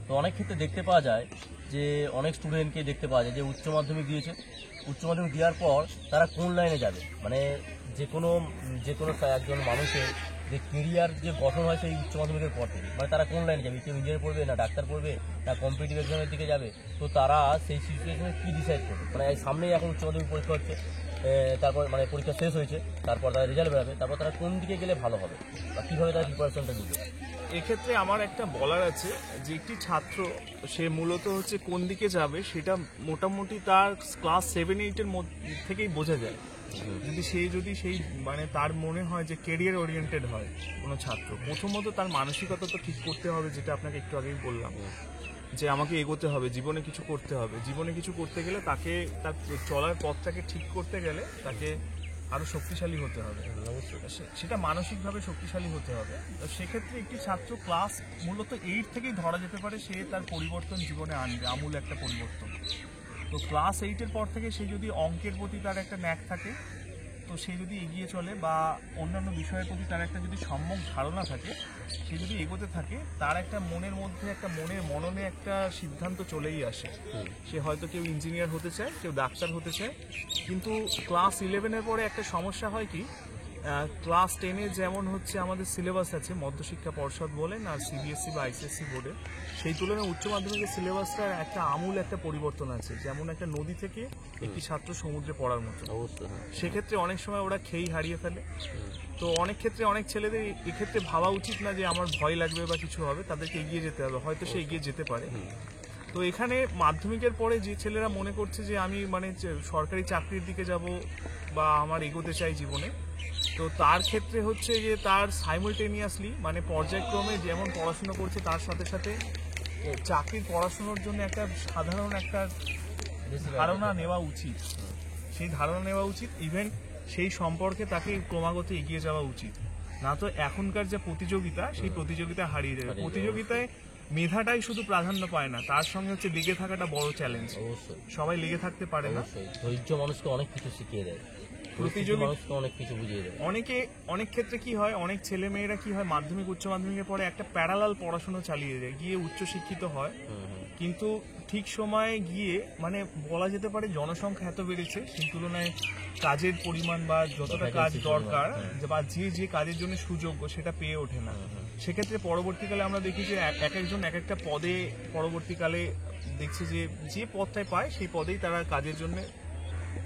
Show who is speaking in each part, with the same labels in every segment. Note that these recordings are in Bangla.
Speaker 1: তো অনেক ক্ষেত্রে দেখতে পাওয়া যায় যে অনেক স্টুডেন্টকে দেখতে পাওয়া যায় যে উচ্চ মাধ্যমিক দিয়েছে, উচ্চ মাধ্যমিক দেওয়ার পর তারা কোন লাইনে যাবে, মানে যে কোনো একজন মানুষের যে কেরিয়ার যে গঠন হয় সেই উচ্চ মাধ্যমিকের পর থেকে, মানে তারা কোন লাইনে যাবে, কেউ ইঞ্জিনিয়ার পড়বে না ডাক্তার পড়বে না কম্পিটিটিভ এক্সামের দিকে যাবে, তো তারা সেই সিচুয়েশনে কী ডিসাইড করবে। মানে সামনেই এখন উচ্চ মাধ্যমিক পরীক্ষা হচ্ছে, তারপর মানে পরীক্ষা শেষ হয়েছে, তারপর তারা রেজাল্ট বেরোবে, তারপর তারা কোন দিকে গেলে ভালো হবে বা কীভাবে তারা প্রিপারেশনটা দিবে।
Speaker 2: এক্ষেত্রে আমার একটা বলার আছে যে একটি ছাত্র সে মূলত হচ্ছে কোন দিকে যাবে সেটা মোটামুটি তার ক্লাস 7-8-এর থেকেই বোঝা যায়। যদি সেই মানে তার মনে হয় যে কেরিয়ার ওরিয়েন্টেড হয় কোনো ছাত্র, প্রথমত তার মানসিকতা তো ঠিক করতে হবে, যেটা আপনাকে একটু আগেই বললাম যে আমাকে এগোতে হবে, জীবনে কিছু করতে হবে। জীবনে কিছু করতে গেলে তাকে তার চলার পথটাকে ঠিক করতে গেলে তাকে আরো শক্তিশালী হতে হবে, সেটা মানসিকভাবে শক্তিশালী হতে হবে। তো সেক্ষেত্রে একটি ছাত্র ক্লাস মূলত 8 থেকেই ধরা যেতে পারে সে তার পরিবর্তন জীবনে আনবে, আমূল একটা পরিবর্তন। তো ক্লাস 8-এর পর থেকে সে যদি অঙ্কের প্রতি তার একটা ন্যাক থাকে, তো সে যদি এগিয়ে চলে বা অন্যান্য বিষয়ের প্রতি তার একটা যদি সম্যক ধারণা থাকে, সে যদি এগোতে থাকে, তার একটা মনের মধ্যে একটা মননে একটা সিদ্ধান্ত চলেই আসে। সে হয়তো কেউ ইঞ্জিনিয়ার হতে চায়, কেউ ডাক্তার হতে চায়, কিন্তু ক্লাস 11-এর পরে একটা সমস্যা হয় কি, ক্লাস 10-এ যেমন হচ্ছে আমাদের সিলেবাস আছে মধ্যশিক্ষা পর্ষদ বলেন আর সিবিএসসি বা আইসিএসসি বোর্ডে, সেই তুলনায় উচ্চ মাধ্যমিকের সিলেবাসটার একটা আমূল একটা পরিবর্তন আছে। যেমন একটা নদী থেকে একটি ছাত্র সমুদ্রে পড়ার মতো, সেক্ষেত্রে অনেক সময় ওরা খেই হারিয়ে ফেলে। তো অনেক ক্ষেত্রে অনেক ছেলেদের এক্ষেত্রে ভাবা উচিত না যে আমার ভয় লাগবে বা কিছু হবে, তাদেরকে এগিয়ে যেতে হবে, হয়তো সে এগিয়ে যেতে পারে। তো এখানে মাধ্যমিকের পরে যে ছেলেরা মনে করছে যে আমি মানে সরকারি চাকরির দিকে যাব বা আমার এগোতে চাই জীবনে, তো তার ক্ষেত্রে হচ্ছে যে তার সাইমultaneously মানে পর্যায়ক্রমে যেমন পড়াশোনা করছে তার সাথে সাথে চাকরির পড়াশোনার জন্য একটা সাধারণ একটা ধারণা নেওয়া উচিত। সেই ধারণা নেওয়া উচিত, ইভেন সেই সম্পর্কে তাকে ক্রমাগত এগিয়ে যাওয়া উচিত। না তো এখনকার যে প্রতিযোগিতা, সেই প্রতিযোগিতা হারিয়ে যাবে। প্রতিযোগিতায় মেধাটাই শুধু প্রাধান্য পায় না, তার সঙ্গে হচ্ছে লেগে থাকাটা বড় চ্যালেঞ্জ। সবাই লেগে থাকতে পারে না।
Speaker 1: ধৈর্য মানুষকে অনেক কিছু শিখিয়ে দেয়,
Speaker 2: অনেক ক্ষেত্রে কি হয়, অনেক ছেলে মেয়েরা কি হয় মাধ্যমিক উচ্চ মাধ্যমিকের পরে একটা প্যারালাল পড়াশোনা চালিয়ে যায়, গিয়ে উচ্চ শিক্ষিত হয়, কিন্তু ঠিক সময়ে গিয়ে মানে বলা যেতে পারে জনসংখ্যা এত বেড়েছে, সেই তুলনায় কাজের পরিমাণ বা যতটা কাজ দরকার বা যে কাজের জন্য সুযোগ্য সেটা পেয়ে ওঠে না। সেক্ষেত্রে পরবর্তীকালে আমরা দেখি যে এক একজন এক একটা পদে পরবর্তীকালে দেখছি যে পদটায় পায় সেই পদেই তারা কাজের জন্য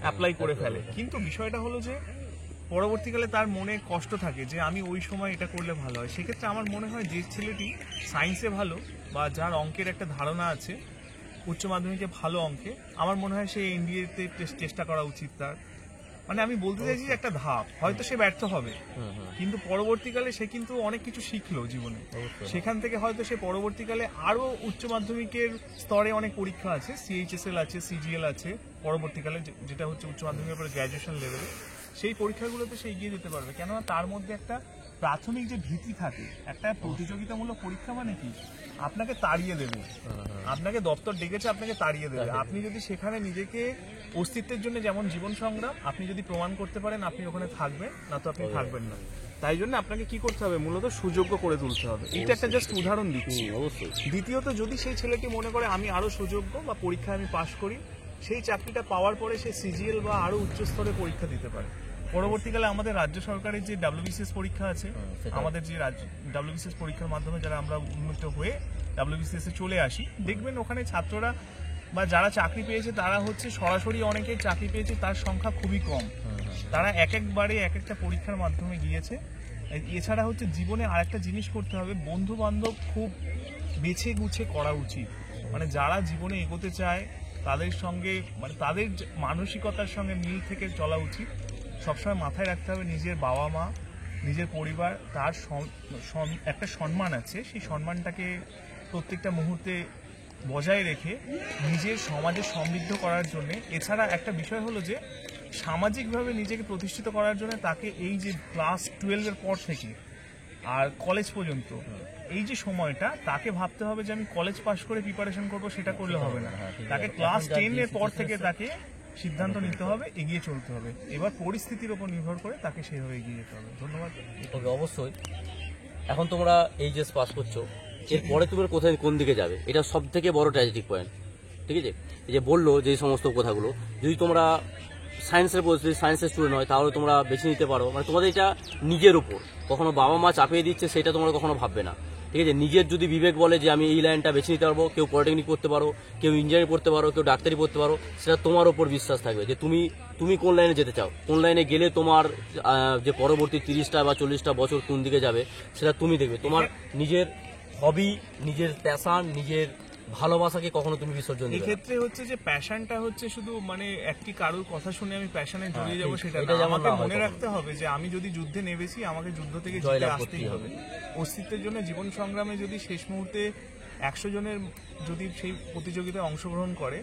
Speaker 2: অ্যাপ্লাই করে ফেলে। কিন্তু বিষয়টা হলো যে পরবর্তীকালে তার মনে কষ্ট থাকে যে আমি ওই সময় এটা করলে ভালো হয়। সেক্ষেত্রে আমার মনে হয় যে ছেলেটি সায়েন্সে ভালো বা যার অঙ্কের একটা ধারণা আছে, উচ্চ মাধ্যমিকে ভালো অঙ্কে, আমার মনে হয় সে এনডিএতে চেষ্টা করা উচিত তার। মানে আমি বলতে চাইছি একটা ধাপ, হয়তো সে ব্যর্থ হবে, কিন্তু পরবর্তীকালে সে কিন্তু অনেক কিছু শিখলো জীবনে, সেখান থেকে হয়তো সে পরবর্তীকালে আরো উচ্চ মাধ্যমিকের স্তরে অনেক পরীক্ষা আছে, সিএইচএসএল আছে, সিজিএল আছে, পরবর্তীকালে যেটা হচ্ছে উচ্চ মাধ্যমিকের পরে গ্র্যাজুয়েশন লেভেলে, সেই পরীক্ষাগুলোতে সে এগিয়ে যেতে পারবে। কেননা তার মধ্যে একটা প্রাথমিক যে ভীতি থাকে, একটা প্রতিযোগিতামূলক পরীক্ষা মানে কি আপনাকে তাড়িয়ে দেবে, আপনাকে দপ্তর ডেকেছে, আপনাকে তাড়িয়ে দেবে। আপনি যদি সেখানে নিজেকে অস্তিত্বের জন্য যেমন জীবন সংগ্রাম, আপনি যদি প্রমাণ করতে পারেন আপনি ওখানে থাকবেন, না তো আপনি থাকবেন না। তাই জন্য আপনাকে কি করতে হবে, মূলত সুযোগ্য করে তুলতে হবে। এটা একটা জাস্ট উদাহরণ দিচ্ছি। দ্বিতীয়ত, যদি সেই ছেলেটি মনে করে আমি আরো সুযোগ্য বা পরীক্ষায় আমি পাশ করি, সেই চাকরিটা পাওয়ার পরে সে সিজিএল বা আরো উচ্চ স্তরে পরীক্ষা দিতে পারে। পরবর্তীকালে আমাদের রাজ্য সরকারের যে WBCS পরীক্ষা আছে, আমাদের যে WBCS পরীক্ষার মাধ্যমে যারা আমরা উন্নীত হয়ে WBCS এ চলে আসি, দেখবেন ওখানে ছাত্ররা বা যারা চাকরি পেয়েছে তারা হচ্ছে সরাসরি অনেকে চাকরি পেয়েছে, তার সংখ্যা খুবই কম। তারা একবারে এক একটা পরীক্ষার মাধ্যমে গিয়েছে। এছাড়া হচ্ছে জীবনে আরেকটা জিনিস করতে হবে, বন্ধু বান্ধব খুব বেছে গুছে করা উচিত। মানে যারা জীবনে এগোতে চায় তাদের সঙ্গে মানে তাদের মানসিকতার সঙ্গে মিল থেকে চলা উচিত। সবসময় মাথায় রাখতে হবে নিজের বাবা মা, নিজের পরিবার, তার একটা সম্মান আছে, সেই সম্মানটাকে প্রত্যেকটা মুহূর্তে বজায় রেখে নিজের সমাজে সমৃদ্ধ করার জন্য। এছাড়া একটা বিষয় হলো যে সামাজিকভাবে নিজেকে প্রতিষ্ঠিত করার জন্য তাকে এই যে ক্লাস 12-এর পর থেকে আর কলেজ পর্যন্ত এই যে সময়টা, তাকে ভাবতে হবে যে আমি কলেজ পাশ করে প্রিপারেশন করবো, সেটা করলে হবে না। তাকে ক্লাস 10-এর পর থেকে তাকে সিদ্ধান্ত নিতে হবে, এগিয়ে চলতে হবে। এবার পরিস্থিতির উপর নির্ভর করে তাকে সেইভাবে এগিয়ে যেতে হবে। ধন্যবাদ।
Speaker 1: তবে অবশ্যই এখন তোমরা এইচএস পাস করছো, এরপরে তুমি কোন দিকে যাবে, এটা সব থেকে বড় ট্র্যাজেডিক পয়েন্ট। ঠিক আছে, এই যে বললো যে সমস্ত কথাগুলো, যদি তোমরা সায়েন্সের স্টুডেন্ট হয় তাহলে তোমরা বেছে নিতে পারো, মানে তোমাদের এটা নিজের উপর, কখনো বাবা মা চাপিয়ে দিচ্ছে সেটা তোমরা কখনো ভাববে না। ঠিক আছে, নিজের যদি বিবেক বলে যে আমি এই লাইনটা বেছে নিতে পারবো, কেউ পলিটেকনিক করতে পারো, কেউ ইঞ্জিনিয়ারিং পড়তে পারো, কেউ ডাক্তারি পড়তে পারো, সেটা তোমার উপর বিশ্বাস থাকবে যে তুমি কোন লাইনে যেতে চাও, কোন লাইনে গেলে তোমার যে পরবর্তী 30টা বা 40টা বছর কোন দিকে যাবে সেটা তুমি দেখবে। তোমার নিজের হবি, নিজের প্যাশন, নিজের ভালোবাসাকে কখনো তুমি বিসর্জন দিবে না।
Speaker 2: এক্ষেত্রে হচ্ছে যে প্যাশনটা হচ্ছে শুধু মানে একটি কারোর কথা শুনে আমি প্যাশনে জড়িয়ে যাবো
Speaker 1: ঠিক।
Speaker 2: সেটা
Speaker 1: এটা
Speaker 2: না।
Speaker 1: যেমন
Speaker 2: আমাকে
Speaker 1: না হয়
Speaker 2: মনে
Speaker 1: কখনো।
Speaker 2: রাখতে হবে যে আমি যদি যুদ্ধে নেমেছি, আমাকে যুদ্ধ থেকে জিতে
Speaker 1: জয়লাভ
Speaker 2: আসতেই
Speaker 1: করতেই
Speaker 2: হবে।
Speaker 1: হবে।
Speaker 2: অস্তিত্বের জন্য জীবন সংগ্রামে যদি শেষ মুহূর্তে 100 জনের যদি সেই প্রতিযোগিতায় অংশগ্রহণ করে,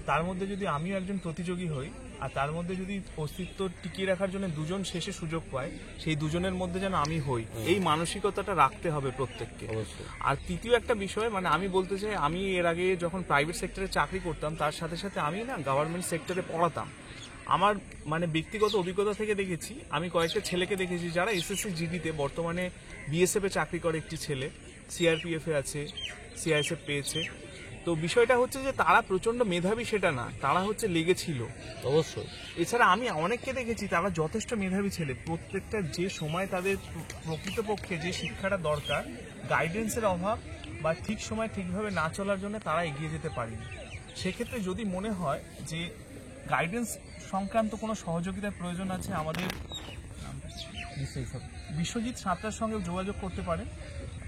Speaker 2: তার মধ্যে যদি আমিও একজন প্রতিযোগী হই, আর তার মধ্যে যদি অস্তিত্ব টিকিয়ে রাখার জন্য দুজন শেষে সুযোগ পায়, সেই দুজনের মধ্যে যেন আমি হই, এই মানসিকতাটা রাখতে হবে প্রত্যেককে।
Speaker 1: অবশ্যই।
Speaker 2: আর তৃতীয় একটা বিষয়, মানে আমি বলতে চাই, আমি এর আগে যখন প্রাইভেট সেক্টরে চাকরি করতাম, তার সাথে সাথে আমি না গভর্নমেন্ট সেক্টরে পড়াতাম। আমার মানে ব্যক্তিগত অভিজ্ঞতা থেকে দেখেছি, আমি কয়েকটা ছেলেকে দেখেছি যারা এসএসসি জিডিতে বর্তমানে বিএসএফ এ চাকরি করে, একটি ছেলে সিআরপিএফ এ আছে, সিআইএসএফ পেয়েছে। তো বিষয়টা হচ্ছে যে তারা প্রচন্ড মেধাবী সেটা না, তারা হচ্ছে লেগেছিল।
Speaker 1: অবশ্যই।
Speaker 2: এছাড়া আমি অনেককে দেখেছি তারা যথেষ্ট মেধাবী ছেলে, প্রত্যেকটা যে সময় তাদের প্রকৃতপক্ষে যে শিক্ষাটা দরকার, গাইডেন্সের অভাব বা ঠিক সময় ঠিকভাবে না চলার জন্য তারা এগিয়ে যেতে পারেনি। সেক্ষেত্রে যদি মনে হয় যে গাইডেন্স সংক্রান্ত কোনো সহযোগিতার প্রয়োজন আছে, আমাদের বিশ্বজিৎ সাঁতরার সঙ্গে যোগাযোগ করতে পারেন।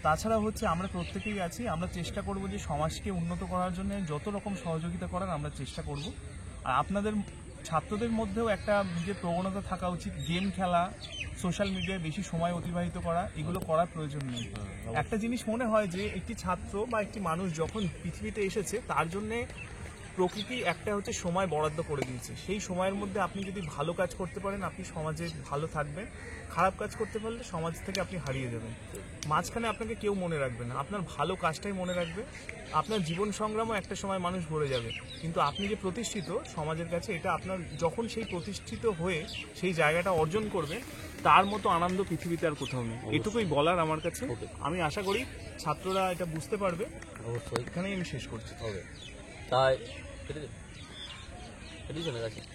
Speaker 2: তাছাড়া হচ্ছে আমরা প্রত্যেকেই আছি, আমরা চেষ্টা করব যে সমাজকে উন্নত করার জন্য যত রকম সহযোগিতা করার আমরা চেষ্টা করব। আর আপনাদের ছাত্রদের মধ্যেও একটা নিজের প্রবণতা থাকা উচিত, গেম খেলা, সোশ্যাল মিডিয়ায় বেশি সময় অতিবাহিত করা, এগুলো করার প্রয়োজন নেই। একটা জিনিস মনে হয় যে একটি ছাত্র বা একটি মানুষ যখন পৃথিবীতে এসেছে, তার জন্যে প্রকৃতি একটা হচ্ছে সময় বরাদ্দ করে দিয়েছে। সেই সময়ের মধ্যে আপনি যদি ভালো কাজ করতে পারেন, আপনি সমাজে ভালো থাকবেন। খারাপ কাজ করতে পারলে সমাজ থেকে আপনি হারিয়ে যাবেন। মাঝখানে আপনাকে কেউ মনে রাখবে না, আপনার ভালো কাজটাই মনে রাখবে। আপনার জীবন সংগ্রামও একটা সময় মানুষ ভরে যাবে, কিন্তু আপনি যে প্রতিষ্ঠিত সমাজের কাছে, এটা আপনার যখন সেই প্রতিষ্ঠিত হয়ে সেই জায়গাটা অর্জন করবে, তার মতো আনন্দ পৃথিবীতে আর কোথাও নেই। এটুকুই বলার আমার কাছে। আমি আশা করি ছাত্ররা এটা বুঝতে পারবে।
Speaker 1: অবশ্যই।
Speaker 2: এখানেই আমি শেষ করছি।
Speaker 1: ওকে, তাই এটি জন্য গেছে।